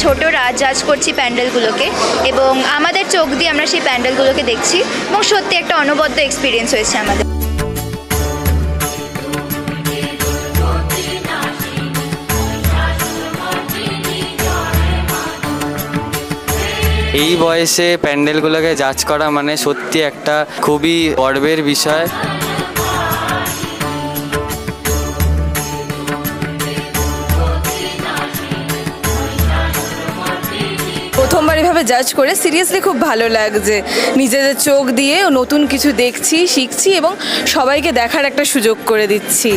ছোটরা জাজ করছি প্যান্ডেলগুলোকে এবং আমাদের চোখ দিয়ে আমরা সেই প্যান্ডেলগুলোকে দেখছি এবং সত্যি একটা অনবদ্য এক্সপিরিয়েন্স হয়েছে আমাদের। এই বয়সে প্যান্ডেলগুলোকে জাজ করা মানে সত্যি একটা খুবই গর্বের বিষয়। প্রথমবার এভাবে জাজ করে সিরিয়াসলি খুব ভালো লাগছে। নিজেদের চোখ দিয়ে নতুন কিছু দেখছি, শিখছি এবং সবাইকে দেখার একটা সুযোগ করে দিচ্ছি।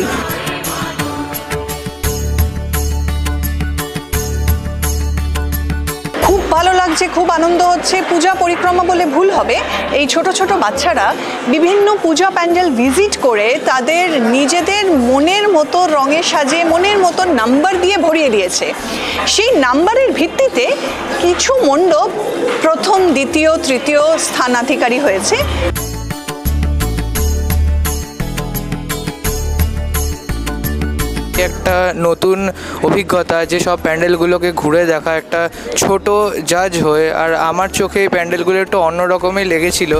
খুব ভালো লাগছে, খুব আনন্দ হচ্ছে। পূজা পরিক্রমা বলে ভুল হবে, এই ছোট ছোট বাচ্চারা বিভিন্ন পূজা প্যান্ডেল ভিজিট করে তাদের নিজেদের মনের মতো রঙে সাজিয়ে মনের মতো নাম্বার দিয়ে ভরিয়ে দিয়েছে। সেই নাম্বারের ভিত্তিতে কিছু মণ্ডপ প্রথম, দ্বিতীয়, তৃতীয় স্থানাধিকারী হয়েছে। একটা নতুন অভিজ্ঞতা যে সব প্যান্ডেলগুলোকে ঘুরে দেখা, একটা ছোট জাজ হয়ে। আর আমার চোখে এই প্যান্ডেলগুলো একটু অন্যরকমই লেগেছিল।